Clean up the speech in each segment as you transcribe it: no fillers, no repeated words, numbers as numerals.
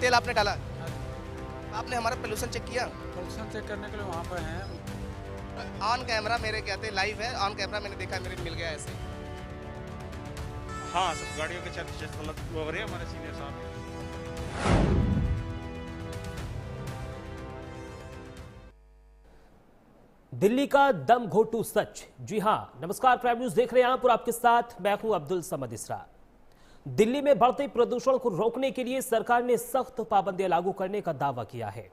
तेल आपने डाला, हाँ जी। आपने हमारा पोल्यूशन चेक किया? पोल्यूशन चेक करने के लिए वहाँ पर हैं। ऑन कैमरा मेरे कहते लाइव है, ऑन कैमरा मैंने देखा, मेरे मिल गया ऐसे। हाँ, सब गाड़ियों के चेक गलत हो रहे हैं हमारे सीनियर साहब। दिल्ली का दम घोटू सच। जी हां, नमस्कार, प्राइम न्यूज देख रहे हैं आप और आपके साथ मैं हूं अब्दुल समद इसरा। दिल्ली में बढ़ते प्रदूषण को रोकने के लिए सरकार ने सख्त पाबंदियां लागू करने का दावा किया है,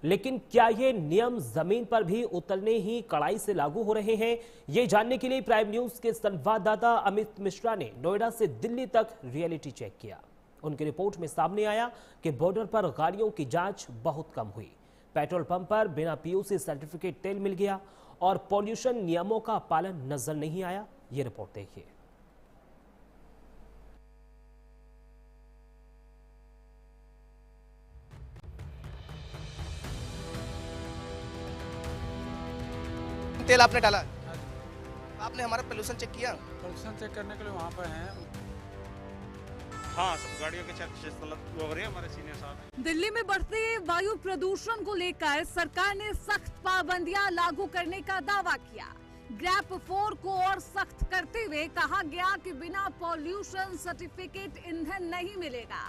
लेकिन क्या ये नियम जमीन पर भी उतरने ही कड़ाई से लागू हो रहे हैं? ये जानने के लिए प्राइम न्यूज के संवाददाता अमित मिश्रा ने नोएडा से दिल्ली तक रियलिटी चेक किया। उनकी रिपोर्ट में सामने आया कि बॉर्डर पर गाड़ियों की जांच बहुत कम हुई, पेट्रोल पंप पर बिना पीयूसी सर्टिफिकेट तेल मिल गया और पॉल्यूशन नियमों का पालन नजर नहीं आया। ये रिपोर्ट देखिए। तेल आपने डाला, हाँ जी। आपने हमारा पोल्यूशन चेक किया? पोल्यूशन चेक करने के लिए वहाँ पर हैं। हाँ, सब गाड़ियों के चेक गलत हो रहे हैं हमारे सीनियर साहब। दिल्ली में बढ़ते वायु प्रदूषण को लेकर सरकार ने सख्त पाबंदियां लागू करने का दावा किया। ग्रैप 4 को और सख्त करते हुए कहा गया कि बिना पॉल्यूशन सर्टिफिकेट ईंधन नहीं मिलेगा।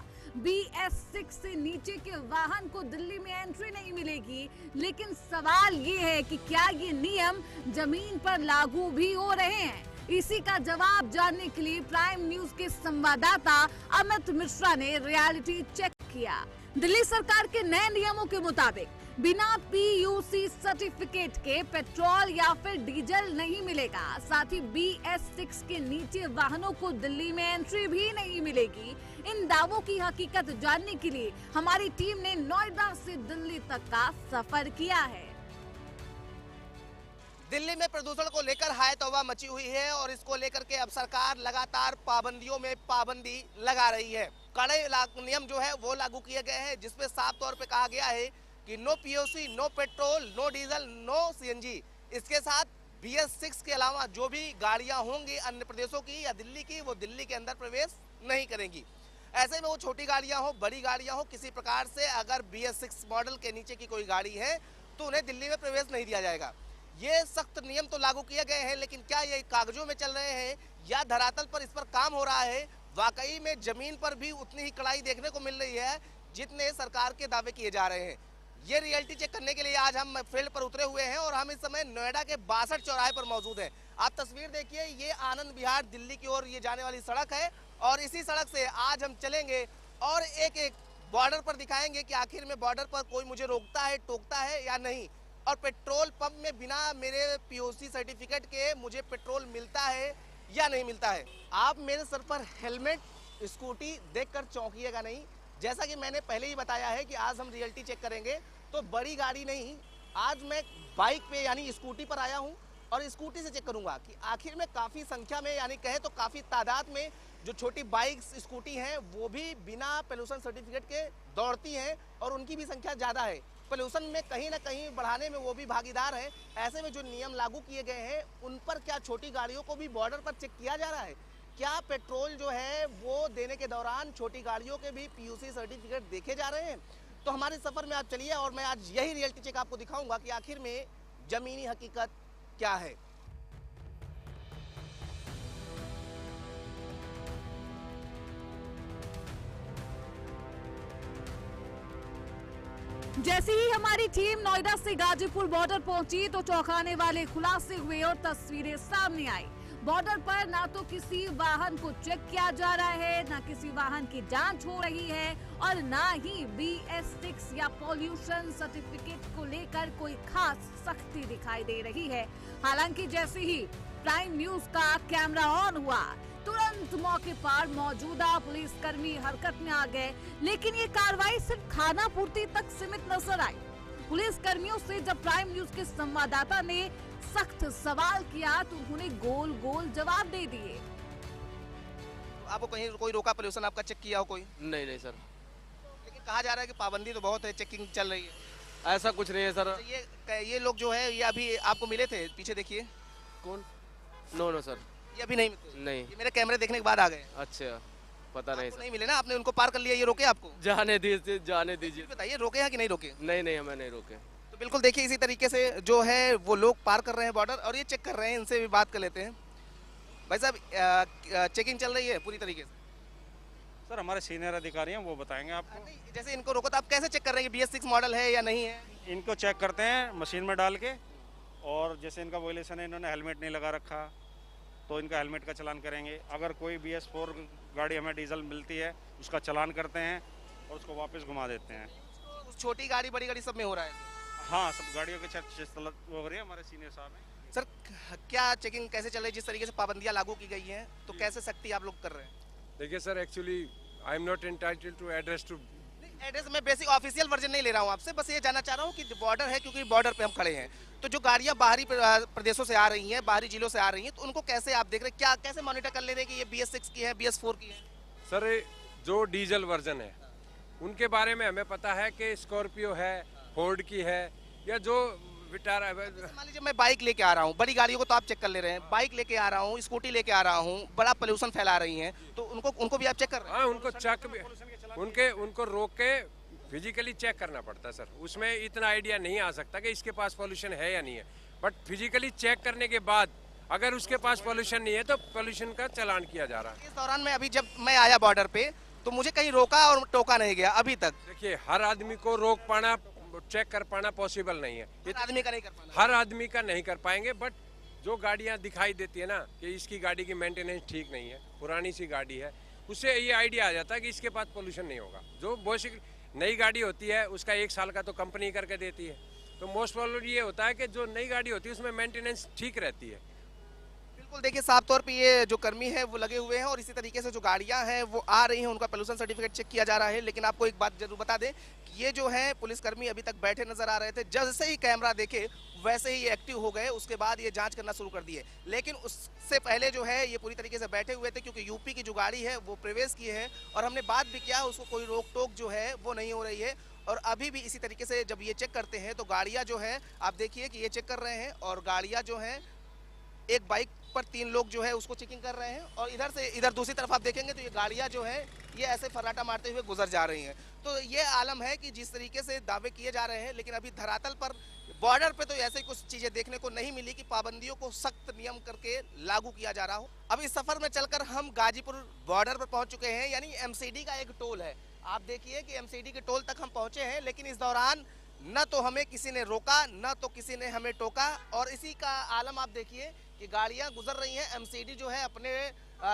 BS6 से नीचे के वाहन को दिल्ली में एंट्री नहीं मिलेगी। लेकिन सवाल ये है कि क्या ये नियम जमीन पर लागू भी हो रहे हैं? इसी का जवाब जानने के लिए प्राइम न्यूज के संवाददाता अमित मिश्रा ने रियलिटी चेक किया। दिल्ली सरकार के नए नियमों के मुताबिक बिना PUC सर्टिफिकेट के पेट्रोल या फिर डीजल नहीं मिलेगा। साथ ही BS6 के नीचे वाहनों को दिल्ली में एंट्री भी नहीं मिलेगी। इन दावों की हकीकत जानने के लिए हमारी टीम ने नोएडा से दिल्ली तक का सफर किया है। दिल्ली में प्रदूषण को लेकर हाय तौबा मची हुई है और इसको लेकर के अब सरकार लगातार पाबंदियों में पाबंदी लगा रही है। कड़े नियम जो है वो लागू किए गए हैं, जिसमें साफ तौर पे कहा गया है कि no PUC, no petrol, no diesel, no CNG। इसके साथ BS6 के अलावा जो भी गाड़ियां होंगी अन्य प्रदेशों की या दिल्ली की, वो दिल्ली के अंदर प्रवेश नहीं करेंगी। ऐसे में वो छोटी गाड़ियां हो, बड़ी गाड़ियां हो, किसी प्रकार से अगर BS6 मॉडल के नीचे की कोई गाड़ी है तो उन्हें दिल्ली में प्रवेश नहीं दिया जाएगा। ये सख्त नियम तो लागू किए गए हैं, लेकिन क्या ये कागजों में चल रहे हैं या धरातल पर इस पर काम हो रहा है? वाकई में जमीन पर भी उतनी ही कड़ाई देखने को मिल रही है जितने सरकार के दावे किए जा रहे हैं। ये रियलिटी चेक करने के लिए आज हम फील्ड पर उतरे हुए हैं और हम इस समय नोएडा के 62 चौराहे पर मौजूद हैं। आप तस्वीर देखिए, ये आनंद विहार दिल्ली की ओर ये जाने वाली सड़क है और इसी सड़क से आज हम चलेंगे और एक एक बॉर्डर पर दिखाएंगे कि आखिर में बॉर्डर पर कोई मुझे रोकता है, टोकता है या नहीं, और पेट्रोल पंप में बिना मेरे PUC सर्टिफिकेट के मुझे पेट्रोल मिलता है या नहीं मिलता है। आप मेरे सर पर हेलमेट, स्कूटी देखकर चौंकिएगा नहीं। जैसा कि मैंने पहले ही बताया है कि आज हम रियलिटी चेक करेंगे तो बड़ी गाड़ी नहीं, आज मैं बाइक पे यानी स्कूटी पर आया हूँ और स्कूटी से चेक करूंगा कि आखिर में काफ़ी संख्या में, यानी कहे तो काफ़ी तादाद में जो छोटी बाइक्स, स्कूटी हैं वो भी बिना पोल्यूशन सर्टिफिकेट के दौड़ती हैं और उनकी भी संख्या ज़्यादा है। पोल्यूशन में कहीं ना कहीं बढ़ाने में वो भी भागीदार है। ऐसे में जो नियम लागू किए गए हैं उन पर क्या छोटी गाड़ियों को भी बॉर्डर पर चेक किया जा रहा है? क्या पेट्रोल जो है वो देने के दौरान छोटी गाड़ियों के भी PUC सर्टिफिकेट देखे जा रहे हैं? तो हमारे सफ़र में आप चलिए और मैं आज यही रियलिटी चेक आपको दिखाऊंगा कि आखिर में ज़मीनी हकीकत क्या है। जैसे ही हमारी टीम नोएडा से गाजीपुर बॉर्डर पहुंची तो चौंकाने वाले खुलासे हुए और तस्वीरें सामने आई। बॉर्डर पर ना तो किसी वाहन को चेक किया जा रहा है, ना किसी वाहन की जांच हो रही है और ना ही BS6 या पॉल्यूशन सर्टिफिकेट को लेकर कोई खास सख्ती दिखाई दे रही है। हालांकि जैसे ही प्राइम न्यूज का कैमरा ऑन हुआ तुरंत मौके पर मौजूदा पुलिसकर्मी हरकत में आ गए, लेकिन ये कार्रवाई सिर्फ खाना पूर्ति तक सीमित नजर आई। पुलिसकर्मियों से जब प्राइम न्यूज के संवाददाता ने सख्त सवाल किया तो उन्होंने गोल गोल जवाब दे दिए। आपको कहीं कोई रोका, पोल्यूशन आपका चेक किया हो कोई? नहीं नहीं सर, लेकिन कहा जा रहा है कि पाबंदी तो बहुत है, चेकिंग चल रही है। ऐसा कुछ नहीं है सर। तो ये लोग जो है ये अभी आपको मिले थे? पीछे देखिए। कौन? नो नो सर, ये अभी नहीं मिले? नहीं। ये मेरे कैमरे देखने के बाद आ गए। अच्छा, पता नहीं आपको सर। नहीं मिले ना, आपने उनको पार कर लिया, ये रोके आपको? जाने दीजिए, जाने दीजिए। बताइए रोके हैं कि नहीं रोके? नहीं नहीं, हमें नहीं रोके। तो बिल्कुल देखिए इसी तरीके से जो है वो लोग पार कर रहे हैं बॉर्डर और ये चेक कर रहे हैं। इनसे भी बात कर लेते हैं। भाई साहब चेकिंग चल रही है पूरी तरीके से? सर हमारे सीनियर अधिकारी हैं, वो बताएंगे आपको। नहीं, जैसे इनको रोको तो आप कैसे चेक कर रहे हैं कि BS6 मॉडल है या नहीं है? इनको चेक करते हैं मशीन में डाल के, और जैसे इनका वॉयलेशन है, इन्होंने हेलमेट नहीं लगा रखा तो इनका हेलमेट का चालान करेंगे। अगर कोई BS4 गाड़ी हमें डीजल मिलती है उसका चालान करते हैं और उसको वापस घुमा देते हैं। उस छोटी गाड़ी बड़ी गाड़ी सब में हो रहा है? हाँ, सब गाड़ियों के तलब हो रही है, हमारे सीनियर साहब हैं। सर क्या चेकिंग कैसे चल रही है? जिस तरीके से पाबंदियां लागू की गई हैं तो कैसे सख्ती आप लोग कर रहे हैं? देखिए sir, actually I am not entitled to address to. Address में बेसिक ऑफिशियल वर्जन नहीं ले रहा हूँ आपसे, बस ये जानना चाह रहा हूँ कि बॉर्डर है, क्योंकि बॉर्डर पे हम खड़े हैं, तो जो गाड़ियाँ बाहरी प्रदेशों से आ रही हैं, बाहरी जिलों से आ रही हैं, तो उनको कैसे आप देख रहे हैं? क्या कैसे मॉनिटर कर ले रहे हैं कि ये BS6 की है, BS4 की है? सर जो डीजल वर्जन है उनके बारे में हमें पता है कि स्कॉर्पियो है, फोर्ड की है, या जो विटारा। मान लीजिए मैं बाइक लेके आ रहा हूँ, बड़ी गाड़ियों को तो आप चेक कर ले रहे हैं, बाइक लेके आ रहा हूँ, स्कूटी लेके आ रहा हूँ, बड़ा पोल्यूशन फैला रही हैं, तो उनको भी आप चेक कर रहे हैं? हाँ, उनको चेक भी, उनको रोक के फिजिकली चेक करना पड़ता है सर। उसमें इतना आइडिया नहीं आ सकता कि इसके पास पोल्यूशन है या नहीं है, बट फिजिकली चेक करने के बाद अगर उसके पास पोल्यूशन नहीं है तो पोल्यूशन का चालान किया जा रहा है। इस दौरान में अभी जब मैं आया बॉर्डर पे तो मुझे कहीं रोका और टोका नहीं गया अभी तक। देखिए, हर आदमी को रोक पाना, चेक कर पाना पॉसिबल नहीं है। हर आदमी का नहीं कर पाना। हर आदमी का नहीं कर पाएंगे, बट जो गाड़ियां दिखाई देती है ना कि इसकी गाड़ी की मेंटेनेंस ठीक नहीं है, पुरानी सी गाड़ी है, उससे ये आइडिया आ जाता है कि इसके पास पोल्यूशन नहीं होगा। जो बेसिक नई गाड़ी होती है उसका 1 साल का तो कंपनी करके देती है, तो मोस्ट प्रॉब्लम ये होता है कि जो नई गाड़ी होती है उसमें मेंटेनेंस ठीक रहती है। बिल्कुल देखिए साफ तौर पे ये जो कर्मी है वो लगे हुए हैं और इसी तरीके से जो गाड़ियां हैं वो आ रही हैं, उनका पोल्यूशन सर्टिफिकेट चेक किया जा रहा है। लेकिन आपको एक बात जरूर बता दें कि ये जो है पुलिसकर्मी अभी तक बैठे नजर आ रहे थे, जैसे ही कैमरा देखे वैसे ही एक्टिव हो गए, उसके बाद ये जांच करना शुरू कर दिए। लेकिन उससे पहले जो है ये पूरी तरीके से बैठे हुए थे, क्योंकि यूपी की जो गाड़ी है वो प्रवेश की है और हमने बात भी किया, उसको कोई रोक टोक जो है वो नहीं हो रही है। और अभी भी इसी तरीके से जब ये चेक करते हैं तो गाड़ियाँ जो है आप देखिए कि ये चेक कर रहे हैं और गाड़ियाँ जो हैं एक बाइक पर 3 लोग जो है उसको चेकिंग कर रहे हैं और इधर से इधर दूसरी तरफ आप देखेंगे तो ये गाड़ियां जो है ये ऐसे फर्राटा मारते हुए गुजर जा रही हैं। तो ये आलम है कि जिस तरीके से दावे किए जा रहे हैं, लेकिन अभी धरातल पर बॉर्डर पे तो ऐसे कुछ चीजें देखने को नहीं मिली कि पाबंदियों को सख्त नियम करके लागू किया जा रहा हो। अब इस सफर में चलकर हम गाजीपुर बॉर्डर पर पहुंच चुके हैं, यानी MCD का एक टोल है। आप देखिए कि MCD के टोल तक हम पहुंचे हैं, लेकिन इस दौरान न तो हमें किसी ने रोका न तो किसी ने हमें टोका और इसी का आलम आप देखिए कि गाड़ियां गुजर रही हैं। MCD जो है अपने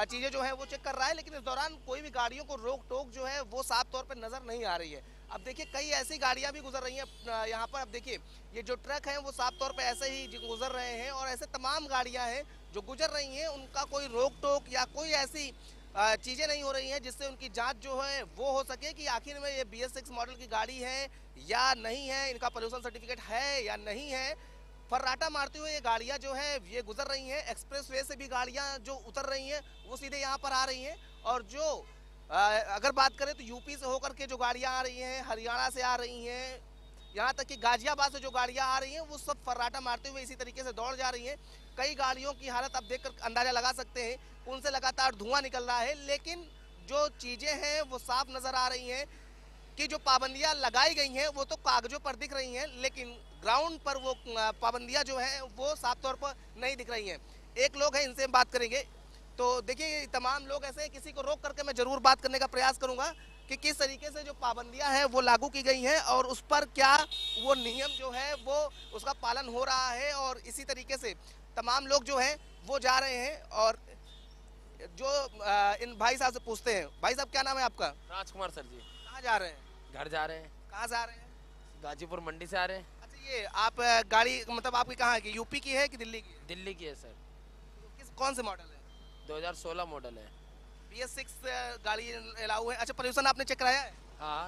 चीज़ें जो है वो चेक कर रहा है, लेकिन इस दौरान कोई भी गाड़ियों को रोक टोक जो है वो साफ तौर पर नज़र नहीं आ रही है। अब देखिए कई ऐसी गाड़ियां भी गुजर रही हैं यहाँ पर। अब देखिए ये जो ट्रक हैं वो साफ तौर पे ऐसे ही गुजर रहे हैं और ऐसे तमाम गाड़ियां हैं जो गुजर रही हैं, उनका कोई रोक टोक या कोई ऐसी चीज़ें नहीं हो रही हैं जिससे उनकी जांच जो है वो हो सके कि आखिर में ये BS6 मॉडल की गाड़ी है या नहीं है, इनका पोल्यूशन सर्टिफिकेट है या नहीं है। फर्राटा मारते हुए ये गाड़ियाँ जो है ये गुजर रही हैं। एक्सप्रेस वे से भी गाड़ियाँ जो उतर रही हैं वो सीधे यहाँ पर आ रही हैं और जो अगर बात करें तो यूपी से होकर के जो गाड़ियाँ आ रही हैं, हरियाणा से आ रही हैं, यहाँ तक कि गाजियाबाद से जो गाड़ियाँ आ रही हैं वो सब फर्राटा मारते हुए इसी तरीके से दौड़ जा रही हैं। कई गाड़ियों की हालत आप देखकर अंदाज़ा लगा सकते हैं, उनसे लगातार धुआं निकल रहा है। लेकिन जो चीज़ें हैं वो साफ नज़र आ रही हैं कि जो पाबंदियां लगाई गई हैं वो तो कागजों पर दिख रही हैं, लेकिन ग्राउंड पर वो पाबंदियां जो हैं वो साफ तौर पर नहीं दिख रही हैं। एक लोग हैं, इनसे हम बात करेंगे। तो देखिए तमाम लोग ऐसे हैं, किसी को रोक करके मैं ज़रूर बात करने का प्रयास करूंगा कि किस तरीके से जो पाबंदियां हैं वो लागू की गई हैं और उस पर क्या वो नियम जो है वो उसका पालन हो रहा है। और इसी तरीके से तमाम लोग जो हैं वो जा रहे हैं और जो इन भाई साहब से पूछते हैं। भाई साहब क्या नाम है आपका? राजकुमार सर जी। कहाँ जा रहे हैं? घर जा रहे हैं। कहाँ से आ रहे हैं? गाजीपुर मंडी से आ रहे हैं। अच्छा, ये आप गाड़ी मतलब आपकी कहाँ है, कि यूपी की है कि दिल्ली की? दिल्ली की है सर। कौन से मॉडल है? 2016 मॉडल है। BS6 गाड़ी अलाउ है। अच्छा, पोल्यूशन आपने चेक कराया है? हाँ।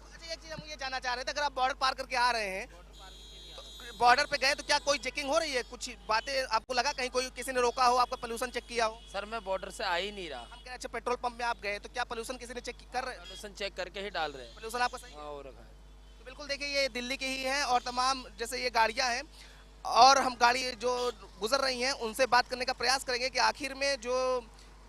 अच्छा, एक चीज़ हम ये जानना चाह रहे थे, अगर आप बॉर्डर पार करके आ रहे हैं, बॉर्डर पे गए तो क्या कोई चेकिंग हो रही है? कुछ बातें आपको लगा कहीं कोई किसी ने रोका हो, आपका पोल्यूशन चेक किया हो? सर मैं बॉर्डर से आ ही नहीं रहा। हम कह रहे अच्छा पेट्रोल पंप में आप गए तो क्या पोल्यूशन किसी ने चेक कर रहे हैं? पोल्यूशन चेक करके ही डाल रहे हैं। पोल्यूशन आपका सही है? हाँ, हो रखा है। तो बिल्कुल देखिए ये दिल्ली की ही है और तमाम जैसे ये गाड़ियाँ हैं और हम गाड़ी जो गुजर रही हैं उनसे बात करने का प्रयास करेंगे कि आखिर में जो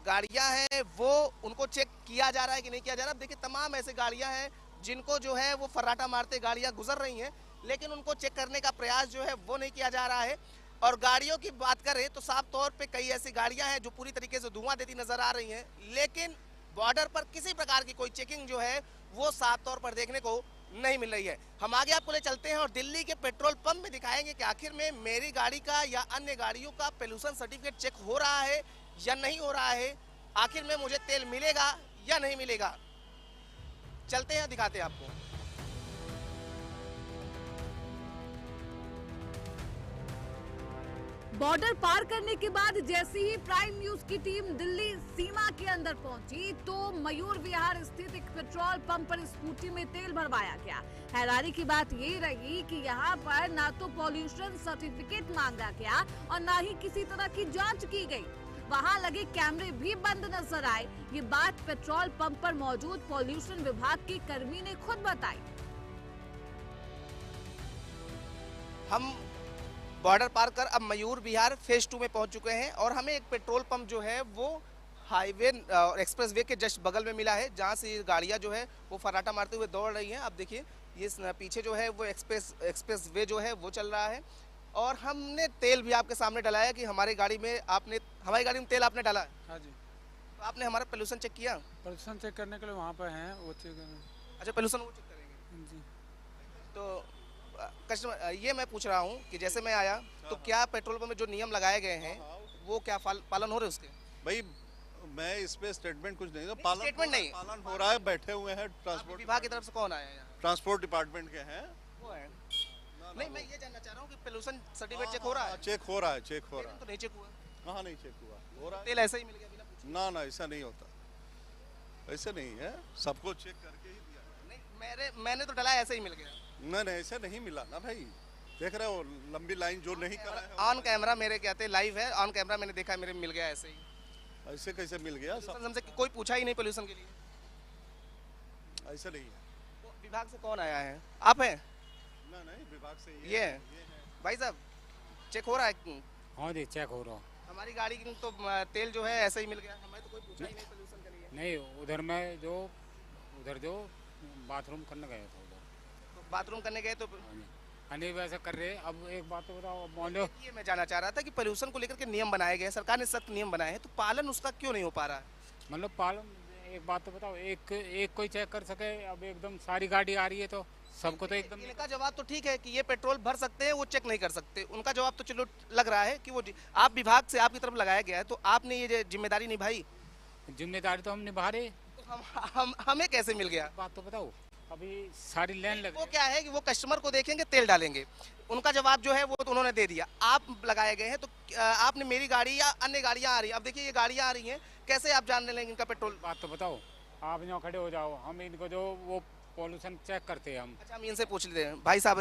गाड़ियां हैं वो उनको चेक किया जा रहा है कि नहीं किया जा रहा। अब देखिए तमाम ऐसे गाड़ियां हैं जिनको जो है वो फर्राटा मारते गाड़ियां गुजर रही हैं, लेकिन उनको चेक करने का प्रयास जो है वो नहीं किया जा रहा है। और गाड़ियों की बात करें तो साफ तौर पे कई ऐसी गाड़ियां हैं जो पूरी तरीके से धुआं देती नजर आ रही हैं, लेकिन बॉर्डर पर किसी प्रकार की कोई चेकिंग जो है वो साफ तौर पर देखने को नहीं मिल रही है। हम आगे आपको ले चलते हैं और दिल्ली के पेट्रोल पंप में दिखाएंगे कि आखिर में मेरी गाड़ी का या अन्य गाड़ियों का पोल्यूशन सर्टिफिकेट चेक हो रहा है या नहीं हो रहा है, आखिर में मुझे तेल मिलेगा या नहीं मिलेगा। चलते हैं, दिखाते हैं आपको। बॉर्डर पार करने के बाद जैसे ही प्राइम न्यूज की टीम दिल्ली सीमा के अंदर पहुंची तो मयूर विहार स्थित एक पेट्रोल पंप पर स्कूटी में तेल भरवाया गया। हैरानी की बात ये रही कि यहाँ पर ना तो पॉल्यूशन सर्टिफिकेट मांगा गया और ना ही किसी तरह की जांच की गई। वहां लगे कैमरे भी बंद नजर आए। ये बात पेट्रोल पंप पर मौजूद पॉल्यूशन विभाग के कर्मी ने खुद बताई। हम बॉर्डर पार कर अब मयूर विहार फेज 2 में पहुंच चुके हैं और हमें एक पेट्रोल पंप जो है वो हाईवे एक्सप्रेस वे के जस्ट बगल में मिला है, जहां से गाड़ियां जो है वो फर्राटा मारते हुए दौड़ रही हैं। अब देखिए ये पीछे जो है वो एक्सप्रेस वे जो है वो चल रहा है और हमने तेल भी आपके सामने डलाया कि हमारी गाड़ी में तेल आपने डाला है। हाँ जी। तो आपने हमारा पोल्यूशन चेक किया? पोल्यूशन चेक करने के लिए वहाँ पे हैं, वो चेक। अच्छा, पोल्यूशन वो चेक करेंगे जी। तो कस्टमर ये मैं पूछ रहा हूँ कि जैसे मैं आया तो क्या पेट्रोल पंप में जो नियम लगाए गए हैं वो क्या पालन हो रहे उसके? भाई मैं इस पे स्टेटमेंट कुछ नहीं, पालन हो रहा है। बैठे हुए हैं ट्रांसपोर्ट विभाग की तरफ से कौन आया है यहाँ? ट्रांसपोर्ट डिपार्टमेंट के हैं। वो है नहीं, मैं ये जानना चाह रहा हूँ कि पोल्यूशन सर्टिफिकेट चेक हो रहा है? चेक हो रहा है। तो नहीं चेक हुआ? कहाँ नहीं चेक हुआ? हो रहा है। तेल ऐसा ही मिल गया बिना पूछे? ना ऐसा नहीं होता, ऐसा नहीं है, सबको चेक करके ही दिया। नहीं, मैंने तो डला ऐसा ही मिल गया। नहीं ऐसा नहीं मिला ना भाई, देख रहे हो लंबी लाइन जो नहीं करा है। ऑन कैमरा मेरे कहते लाइव है, ऑन कैमरा मैंने देखा मेरे मिल गया ऐसे ही। ऐसे कैसे मिल गया? हमसे कोई पूछा ही नहीं पोल्यूशन के लिए। ऐसा नहीं है। तो विभाग से कौन आया है? आप हैं? नहीं, विभाग से ये है। भाई साहब चेक हो रहा है? हाँ जी, चेक हो रहा। हमारी गाड़ी की तो तेल जो है ऐसे ही मिल गया, हमें तो कोई पूछा ही नहीं पोल्यूशन के लिए। नहीं, उधर जो बाथरूम करने गए थे उधर। तो बाथरूम करने गए तो नहीं वैसे कर रहे। अब एक बात तो बताओ, अब मान लो ये मैं जानना चाह रहा था कि पोल्यूशन को लेकर के नियम बनाए गए, सरकार ने सख्त नियम बनाए हैं, तो पालन उसका क्यों नहीं हो पा रहा है? मतलब पालन, एक बात तो बताओ, एक कोई चेक कर सके? अब एकदम सारी गाड़ी आ रही है तो सबको तो एकदम। इनका जवाब तो ठीक है कि ये पेट्रोल भर सकते हैं, वो चेक नहीं कर सकते। उनका जवाब तो चलो लग रहा है कि वो आप विभाग से आपकी तरफ लगाया गया है, तो आपने ये जिम्मेदारी निभाई। जिम्मेदारी तो हम निभा रहे। तो हमें कैसे मिल गया? बात तो बताओ, अभी सारी लाइन लग वो क्या है कि वो कस्टमर को देखेंगे, तेल डालेंगे। उनका जवाब जो है वो तो उन्होंने दे दिया। आप लगाए गए हैं तो आपने मेरी गाड़ी या अन्य गाड़ियां आ रही हैं, अब देखिए ये गाड़ियां आ रही हैं, कैसे आप जानने लेंगे इनका पेट्रोल? बात तो बताओ, आप यहाँ खड़े हो जाओ, हम इनको जो वो पॉल्यूशन चेक करते हैं हम। अच्छा, हम इनसे पूछ लेते हैं। भाई साहब,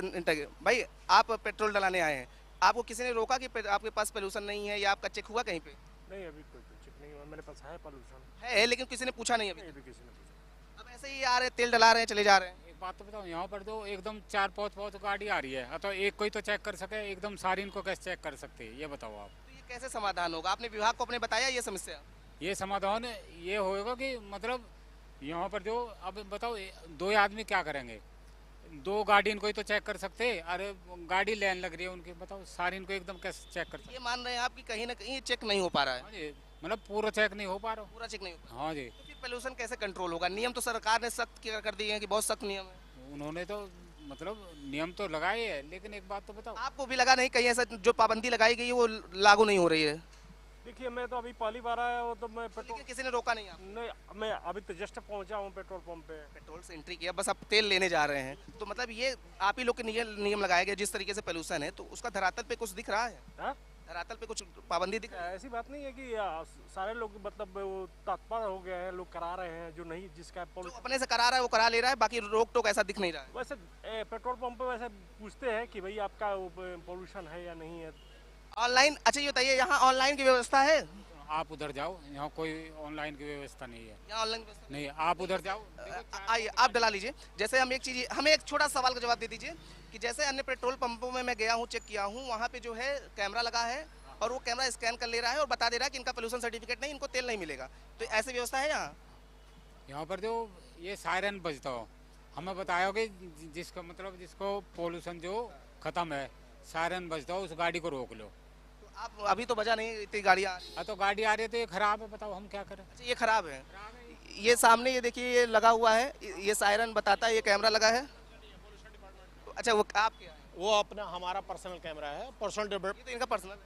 भाई आप पेट्रोल डलाने आए हैं, आपको किसी ने रोका कि आपके पास पोल्यूशन नहीं है या आपका चेक हुआ कहीं पे? नहीं, अभी कोई चेक नहीं हुआ, मेरे पास है पोल्यूशन है, लेकिन किसी ने पूछा नहीं अभी? अभी किसी ने पूछा। अब ऐसे ही आ रहे, तेल डला रहे हैं, चले जा रहे हैं। एक बात तो बताओ, यहाँ पर तो एकदम 4-5 गाड़ी आ रही है, तो एक कोई तो चेक कर सके, एकदम सारी इनको कैसे चेक कर सकते हैं, ये बताओ आप। तो ये कैसे समाधान होगा? आपने विभाग को अपने बताया ये समस्या? ये समाधान ये होगा कि मतलब यहाँ पर जो, अब बताओ, दो आदमी क्या करेंगे? 2 गाड़ी इनको ही तो चेक कर सकते। अरे गाड़ी लाइन लग रही है उनकी, बताओ सारी इनको एकदम कैसे चेक कर सकते? ये मान रहे हैं आप कि कहीं ना कहीं चेक नहीं हो पा रहा है? हाँ जी, मतलब पूरा चेक नहीं हो पा रहा। पूरा चेक नहीं हो पा रहा। हाँ जी। तो फिर पोल्यूशन कैसे कंट्रोल होगा? नियम तो सरकार ने सख्त कर दिए हैं कि बहुत सख्त नियम है। उन्होंने तो मतलब नियम तो लगाए है, लेकिन एक बात तो बताओ, आपको भी लगा नहीं कहीं ऐसा जो पाबंदी लगाई गई है वो लागू नहीं हो रही है? देखिए, मैं तो अभी पहली बार आया हूँ, तो मैं पेट्रोल, किसी ने रोका नहीं आपको? नहीं, मैं अभी तो जस्ट पहुँचा हूँ पेट्रोल पंप पे। पेट्रोल से एंट्री किया, बस आप तेल लेने जा रहे हैं, तो मतलब ये आप ही लोग के नियम लगाए गए जिस तरीके से पोल्यूशन है, तो उसका धरातल पे कुछ दिख रहा है? हाँ? धरातल पे कुछ पाबंदी दिख रही है? ऐसी बात नहीं है कि सारे लोग मतलब वो तत्पर हो गए हैं, लोग करा रहे हैं, जो नहीं, जिसका जो अपने से करा रहा है वो करा ले रहा है, बाकी रोक टोक ऐसा दिख नहीं रहा है। वैसे पेट्रोल पंप पे वैसे पूछते हैं कि भाई आपका पोल्यूशन है या नहीं है। ऑनलाइन? अच्छा, ये बताइए यहाँ ऑनलाइन की व्यवस्था है? आप उधर जाओ, यहाँ कोई ऑनलाइन की व्यवस्था नहीं है। यहाँ ऑनलाइन व्यवस्था नहीं, आप उधर जाओ। आइए आप डला लीजिए। जैसे हमें एक छोटा सवाल का जवाब दे दीजिए कि जैसे अन्य पेट्रोल पंपों में मैं गया हूँ, चेक किया हूँ, वहाँ पे जो है कैमरा लगा है और वो कैमरा स्कैन कर ले रहा है और बता दे रहा है कि इनका पोल्यूशन सर्टिफिकेट नहीं, इनको तेल नहीं मिलेगा। तो ऐसी व्यवस्था है यहाँ पर जो ये सायरन बजता हो, हमें बताया कि जिसका मतलब जिसको पोल्यूशन जो खत्म है, सायरन बजता हो, उस गाड़ी को रोक लो। तो आप अभी तो बजा नहीं, इतनी गाड़ियाँ तो गाड़ी आ रही है तो ये खराब है, बताओ हम क्या करें। ये खराब है। ये सामने ये देखिए ये लगा हुआ है, ये सायरन बताता है, ये कैमरा लगा है। तो अच्छा वो आप क्या है? वो अपना हमारा पर्सनल कैमरा है, पर्सनल डेवलप। ये तो इनका पर्सनल है।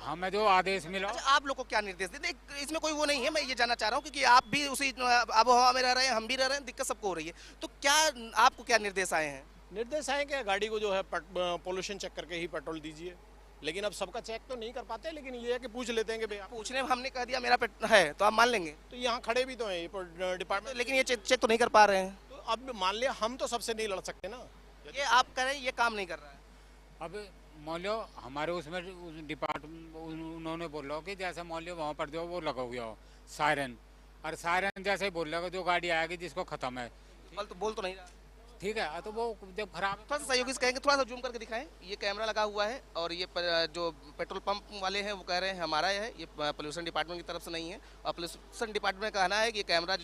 हमें जो आदेश मिला। अच्छा आप लोग को क्या निर्देश देते? इसमें कोई वो नहीं है, मैं ये जानना चाह रहा हूँ क्योंकि आप भी उसी आबोहवा में रह रहे हैं, हम भी रह रहे हैं, दिक्कत सबको हो रही है। तो क्या आपको क्या निर्देश आए हैं? निर्देश आए कि गाड़ी को जो है पोल्यूशन चेक करके ही पेट्रोल दीजिए, लेकिन अब सबका चेक तो नहीं कर पाते, लेकिन ये है कि पूछ लेते हैं कि भाई पूछने में हमने कह दिया मेरा है तो आप मान लेंगे? तो यहाँ खड़े भी तो हैं डिपार्टमेंट, लेकिन ये चेक तो नहीं कर पा रहे हैं। तो अब मान लिया हम तो सबसे नहीं लड़ सकते ना। ये आप कह रहे हैं ये काम नहीं कर रहा है। अब मान लो हमारे उसमें डिपार्टमेंट उन्होंने बोला कि जैसे मान लो वहाँ पर जो वो लगा हुआ हो सायरन, और सायरन जैसे ही बोल रहा जो गाड़ी आएगी जिसको खत्म है, बोल तो नहीं रहा। ठीक है, तो वो जब खराब थोड़ा सा सहयोगी से कहेंगे, थोड़ा सा जूम करके दिखाएं। ये कैमरा लगा हुआ है और ये जो पेट्रोल पंप वाले हैं वो कह रहे हैं हमारा है, ये पोल्यूशन डिपार्टमेंट की तरफ से नहीं है। और पोल्यूशन डिपार्टमेंट का कहना है कि ये कैमरा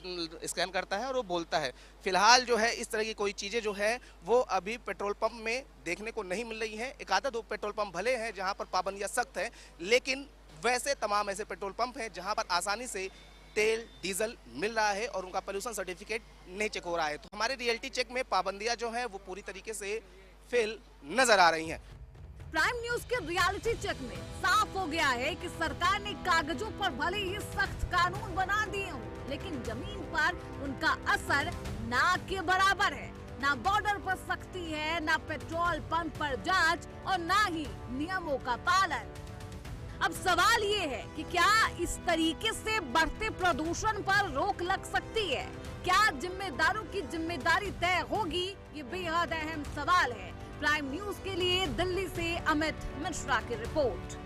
स्कैन करता है और वो बोलता है। फिलहाल जो है इस तरह की कोई चीज़ें जो है वो अभी पेट्रोल पंप में देखने को नहीं मिल रही हैं। एक आधा दो पेट्रोल पंप भले हैं जहाँ पर पाबंदियाँ सख्त हैं, लेकिन वैसे तमाम ऐसे पेट्रोल पंप हैं जहाँ पर आसानी से तेल डीजल मिल रहा है और उनका पोल्यूशन सर्टिफिकेट नहीं चेक हो रहा है। तो हमारे रियलिटी चेक में पाबंदियां जो हैं वो पूरी तरीके से फेल नजर आ रही हैं। प्राइम न्यूज के रियलिटी चेक में साफ हो गया है कि सरकार ने कागजों पर भले ही सख्त कानून बना दिए हों, लेकिन जमीन पर उनका असर ना के बराबर है। ना बॉर्डर पर सख्ती है, ना पेट्रोल पंप पर जांच और ना ही नियमों का पालन। अब सवाल ये है कि क्या इस तरीके से बढ़ते प्रदूषण पर रोक लग सकती है? क्या जिम्मेदारों की जिम्मेदारी तय होगी? ये बेहद अहम सवाल है। प्राइम न्यूज के लिए दिल्ली से अमित मिश्रा की रिपोर्ट।